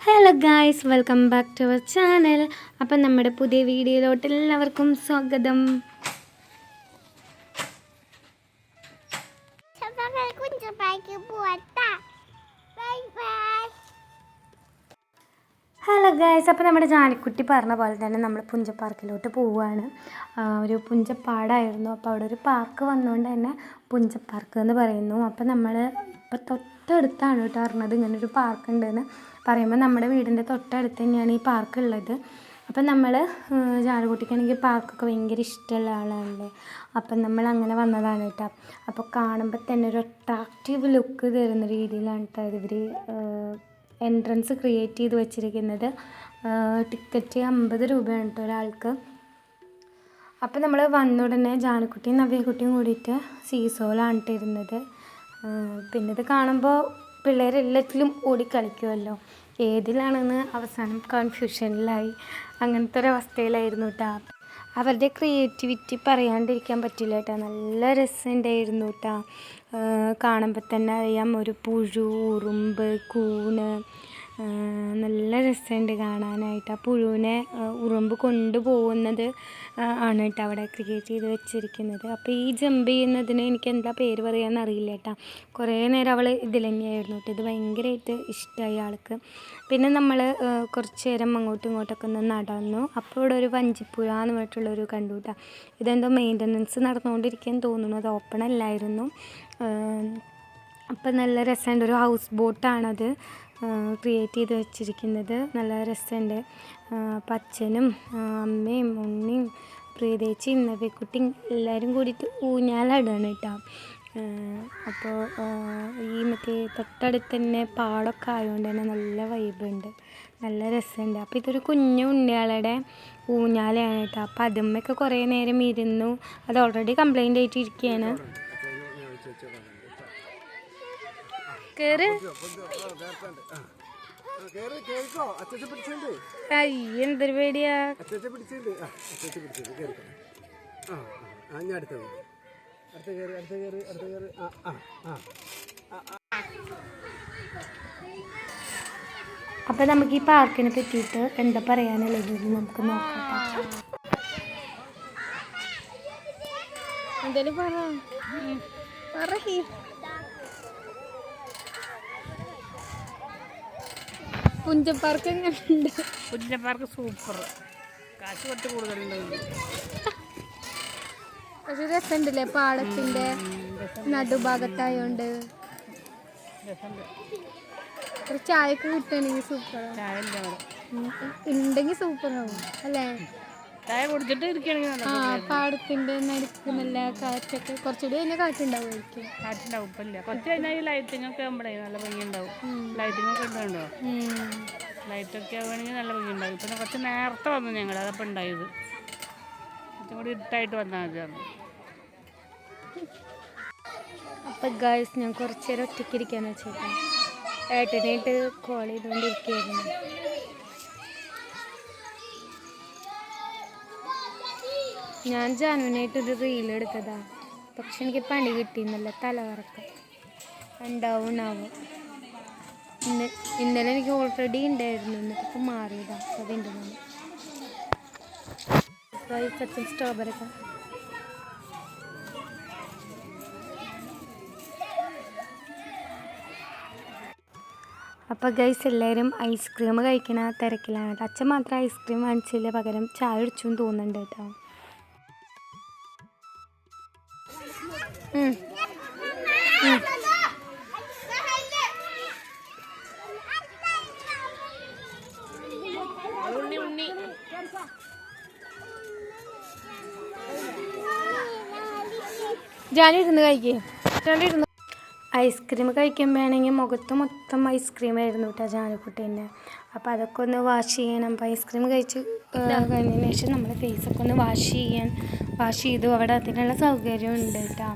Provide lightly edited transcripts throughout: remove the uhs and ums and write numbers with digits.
Hello guys, welcome back to our channel. അപ്പം നമ്മുടെ പുതിയ വീഡിയോയിലോട്ട് എല്ലാവർക്കും സ്വാഗതം. ഹലോ ഗായ്സ്, അപ്പോൾ നമ്മുടെ ജാനിക്കുട്ടി പറഞ്ഞ പോലെ തന്നെ നമ്മൾ പുഞ്ച പാർക്കിലോട്ട് പോവുകയാണ്. ഒരു പുഞ്ചപ്പാടായിരുന്നു, അപ്പോൾ അവിടെ ഒരു പാർക്ക് വന്നുകൊണ്ട് തന്നെ പുഞ്ച പാർക്ക് എന്ന് പറയുന്നു. അപ്പോൾ നമ്മൾ ഇപ്പോൾ തൊട്ടടുത്താണ് കേട്ടോ അറിഞ്ഞത് ഇങ്ങനൊരു പാർക്ക് ഉണ്ടെന്ന്. പറയുമ്പോൾ നമ്മുടെ വീടിൻ്റെ തൊട്ടടുത്ത് തന്നെയാണ് ഈ പാർക്ക് ഉള്ളത്. അപ്പം നമ്മൾ ജാനുകുട്ടിക്കാണെങ്കിൽ പാർക്കൊക്കെ ഭയങ്കര ഇഷ്ടമുള്ള ആളാണല്ലേ. അപ്പം നമ്മൾ അങ്ങനെ വന്നതാണ് കേട്ടോ. അപ്പോൾ കാണുമ്പോൾ തന്നെ ഒരു അട്രാക്റ്റീവ് ലുക്ക് തരുന്ന രീതിയിലാണ് കേട്ടോ ഇവർ എൻട്രൻസ് ക്രിയേറ്റ് ചെയ്ത് വെച്ചിരിക്കുന്നത്. ടിക്കറ്റ് 50 രൂപയാണ് കേട്ടോ ഒരാൾക്ക്. അപ്പോൾ നമ്മൾ വന്ന ഉടനെ ജാനുക്കുട്ടിയും നവ്യക്കുട്ടിയും കൂടിയിട്ട് സീസോയിലാണ് ഇരുന്നത്. പിന്നെ ഇത് കാണുമ്പോൾ പിള്ളേരെല്ലാത്തിലും ഓടിക്കളിക്കുമല്ലോ, ഏതിലാണെന്ന് അവസാനം കൺഫ്യൂഷനിലായി. അങ്ങനത്തെ ഒരു അവസ്ഥയിലായിരുന്നു കേട്ടോ. അവരുടെ ക്രിയേറ്റിവിറ്റി പറയാണ്ടിരിക്കാൻ പറ്റില്ല കേട്ടോ. നല്ല രസമുണ്ടായിരുന്നു കേട്ടോ. കാണുമ്പോൾ തന്നെ അറിയാം, ഒരു പുഴു, ഉറുമ്പ്, കൂണ്, നല്ല രസമുണ്ട് കാണാനായിട്ട്. ആ പുഴുവിനെ ഉറുമ്പ് കൊണ്ടുപോകുന്നത് ആണ് കേട്ടോ അവിടെ ക്രിയേറ്റ് ചെയ്ത് വെച്ചിരിക്കുന്നത്. അപ്പോൾ ഈ ജമ്പ് ചെയ്യുന്നതിന് എനിക്ക് എന്താ പേര് പറയാമെന്ന് അറിയില്ല കേട്ടോ. കുറേ നേരം അവൾ ഇതിൽ തന്നെയായിരുന്നു കേട്ടോ. ഇത് ഭയങ്കരമായിട്ട് ഇഷ്ടമായി ആൾക്ക്. പിന്നെ നമ്മൾ കുറച്ച് നേരം അങ്ങോട്ടും ഇങ്ങോട്ടൊക്കെ ഒന്ന് നടന്നു. അപ്പോൾ ഇവിടെ ഒരു വഞ്ചിപ്പുഴ എന്ന് പറഞ്ഞിട്ടുള്ളൊരു കണ്ടു കേട്ടോ. ഇതെന്തോ മെയിൻ്റനൻസ് നടന്നുകൊണ്ടിരിക്കുകയെന്ന് തോന്നുന്നു, അത് ഓപ്പൺ അല്ലായിരുന്നു. അപ്പം നല്ല രസമുണ്ട്. ഒരു ഹൗസ് ബോട്ടാണത് ക്രിയേറ്റ് ചെയ്ത് വെച്ചിരിക്കുന്നത്. നല്ല രസമുണ്ട്. അച്ഛനും അമ്മയും ഉണ്ണിയും പ്രീതേച്ചിയും നവ്യക്കുട്ടിയും എല്ലാവരും കൂടിയിട്ട് ഊഞ്ഞാലിടുകയാണ് കേട്ടോ. അപ്പോൾ ഈ തൊട്ടടുത്ത് തന്നെ പാടമൊക്കെ ആയതുകൊണ്ട് തന്നെ നല്ല വൈബുണ്ട്, നല്ല രസമുണ്ട്. അപ്പോൾ ഇതൊരു കുഞ്ഞു ഉണ്ണിയാളുടെ ഊഞ്ഞാലാണ് കേട്ടോ. അപ്പോൾ അതുമ്മയൊക്കെ കുറേ നേരം ഇരുന്നു. അത് ഓൾറെഡി കംപ്ലൈൻ്റ് ആയിട്ട് ഇരിക്കുകയാണ്. എന്തൊരു പേടിയാ. അപ്പൊ നമുക്ക് ഈ പാർക്കിനെ പറ്റിയിട്ട് എന്താ പറയാനുള്ളത് നമുക്ക് നോക്കാം. എന്തേലും പുഞ്ചപ്പാർക്ക് എങ്ങനെയുണ്ട്? പുഞ്ചപ്പാർക്ക് സൂപ്പർ, കാശ് കുറച്ച് കൂടുതലുണ്ട്. പക്ഷെ രസമുണ്ടല്ലേ, പാടത്തിൻ്റെ നടുഭാഗത്തായോണ്ട്. ഒരു ചായക്ക് കിട്ടുകയാണെങ്കിൽ സൂപ്പറാണ്, ഉണ്ടെങ്കിൽ സൂപ്പറാവും അല്ലേ. ചായ കുടിച്ചിട്ട് ഇരിക്കുകയാണെങ്കിൽ പാടത്തിൻ്റെ നടുക്ക് നല്ല കാറ്റൊക്കെ, കുറച്ചുകൂടി കഴിഞ്ഞാൽ കാറ്റുണ്ടാവുമായിരിക്കും. കാറ്റുണ്ടാവും. ഇപ്പം ഇല്ല, കുറച്ച് കഴിഞ്ഞാൽ ഈ ലൈറ്റിംഗ് ഒക്കെ ആകുമ്പോഴേ നല്ല ഭംഗിയുണ്ടാവും. ലൈറ്റിംഗ് ഒക്കെ ഉണ്ടോ, ലൈറ്റൊക്കെ ആവുകയാണെങ്കിൽ നല്ല ഭംഗിയുണ്ടാവും. ഇപ്പം കുറച്ച് നേരത്തെ വന്നു ഞങ്ങൾ, അതപ്പോൾ ഉണ്ടായത്. കുറച്ചും കൂടി ഇരുട്ടായിട്ട് വന്നാൽ മതിയാണ്. അപ്പം ഗൈസ്, ഞാൻ കുറച്ച് നേരം ഒറ്റയ്ക്ക് ഇരിക്കാന്ന് വെച്ചേക്കാം. ഏട്ടനായിട്ട് കോൾ ചെയ്തുകൊണ്ടിരിക്കുകയായിരുന്നു. ഞാൻ ജാനുവിനായിട്ടൊരു റീലെടുത്തതാണ്, പക്ഷെ എനിക്ക് പണി കിട്ടിയെന്നല്ല, തലകറക്കം ഉണ്ടാവും. ഇന്നലെ എനിക്ക് ഓൾറെഡി ഉണ്ടായിരുന്നു, എന്നിട്ടിപ്പോൾ മാറിയതാണ്. അപ്പോൾ വീണ്ടും സച്ചിൻ സ്ട്രോബെറി ഒക്കെ. അപ്പോൾ ഗൈസ്, എല്ലാവരും ഐസ്ക്രീം കഴിക്കണ തിരക്കിലാണ്. അച്ഛൻ മാത്രം ഐസ്ക്രീം വാങ്ങിച്ചില്ല, പകരം ചായ കുടിച്ചു എന്ന് തോന്നുന്നുണ്ട് കേട്ടോ. ജാനിരുന്ന് കഴിക്കേ, ജാനിരുന്ന്. ഐസ്ക്രീം കഴിക്കുമ്പോഴാണെങ്കിൽ മുഖത്ത് മൊത്തം ഐസ്ക്രീം ആയിരുന്നു കേട്ടോ ജാനുക്കുട്ടീൻ്റെ. അപ്പോൾ അതൊക്കെ ഒന്ന് വാഷ് ചെയ്യണം. അപ്പോൾ ഐസ്ക്രീം കഴിച്ച് കഴിഞ്ഞതിന് ശേഷം നമ്മൾ ഫേസൊക്കെ ഒന്ന് വാഷ് ചെയ്തു. അവിടെ അതിനുള്ള സൗകര്യം ഉണ്ട് കേട്ടോ.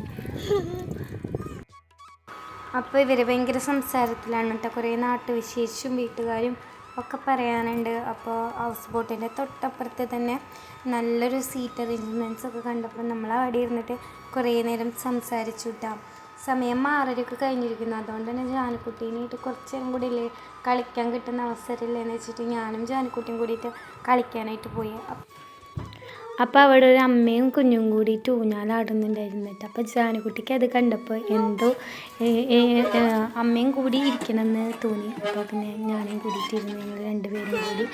അപ്പോൾ ഇവർ ഭയങ്കര സംസാരത്തിലാണ് കേട്ടോ. കുറേ നാട്ടുവിശേഷവും വീട്ടുകാരും ഒക്കെ പറയാനുണ്ട്. അപ്പോൾ ഹൗസ് ബോട്ടിൻ്റെ തൊട്ടപ്പുറത്ത് തന്നെ നല്ലൊരു സീറ്റ് അറേഞ്ച്മെൻറ്റ്സ് ഒക്കെ കണ്ടപ്പോൾ നമ്മൾ അവിടെ ഇരുന്നിട്ട് കുറേ നേരം സംസാരിച്ചു കേട്ടോ. സമയം 6:30 കഴിഞ്ഞിരിക്കുന്നു. അതുകൊണ്ട് തന്നെ ജാനുക്കുട്ടീനായിട്ട് കുറച്ച് നേരം കൂടി ഇല്ലേ കളിക്കാൻ കിട്ടുന്ന അവസരമില്ലെന്ന് വെച്ചിട്ട് ഞാനും ജാനുക്കുട്ടിയും കൂടിയിട്ട് കളിക്കാനായിട്ട് പോയി. അപ്പോൾ അവിടെ ഒരു അമ്മയും കുഞ്ഞും കൂടിയിട്ട് ഊഞ്ഞാലാടുന്നുണ്ടായിരുന്നിട്ട്. അപ്പോൾ ജാനുക്കുട്ടിക്ക് അത് കണ്ടപ്പോൾ എന്തോ അമ്മയും കൂടി ഇരിക്കണമെന്ന് തോന്നി. അപ്പോൾ പിന്നെ ഞാനും കൂടിയിട്ടിരുന്നു. ഞങ്ങൾ രണ്ടുപേരും കൂടി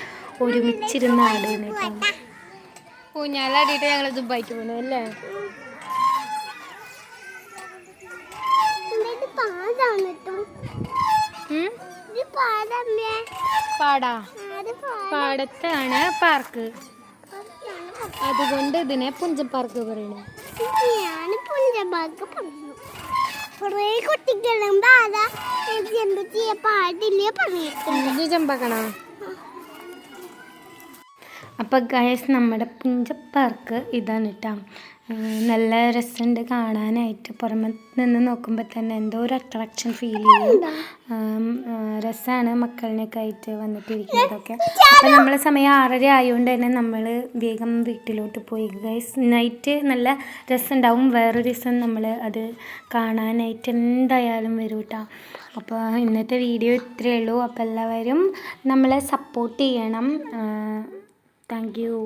ഒരുമിച്ചിരുന്ന് ആടുന്നിട്ടാണ്. ഊഞ്ഞാലാടിയിട്ട് ഞങ്ങൾ ദുബായിക്ക് പോകുന്നു അല്ലേ? പാടത്താണ് പാർക്ക്, അതുകൊണ്ട് ഇതിനെ പുഞ്ചം പാർക്ക് പറയുന്നു. ചെമ്പാക്കണോ? അപ്പോൾ ഗൈസ് നമ്മുടെ പുഞ്ചം പാർക്ക് ഇതാണ് കേട്ടോ. നല്ല രസമുണ്ട് കാണാനായിട്ട്. പുറമെ നിന്ന് നോക്കുമ്പോൾ തന്നെ എന്തോ ഒരു അട്രാക്ഷൻ ഫീൽ ചെയ്യും. രസമാണ് മക്കളിനൊക്കെ ആയിട്ട് വന്നിട്ടിരിക്കുന്നതൊക്കെ. അപ്പോൾ നമ്മളെ സമയം 6:30 ആയതുകൊണ്ട് തന്നെ നമ്മൾ വേഗം വീട്ടിലോട്ട് പോയി ഗൈസ്. നൈറ്റ് നല്ല രസമുണ്ടാവും. വേറൊരു ദിവസം നമ്മൾ അത് കാണാനായിട്ട് എന്തായാലും വരും കേട്ടോ. അപ്പോൾ ഇന്നത്തെ വീഡിയോ ഇത്രയേ ഉള്ളൂ. അപ്പോൾ എല്ലാവരും നമ്മളെ സപ്പോർട്ട് ചെയ്യണം. Thank you.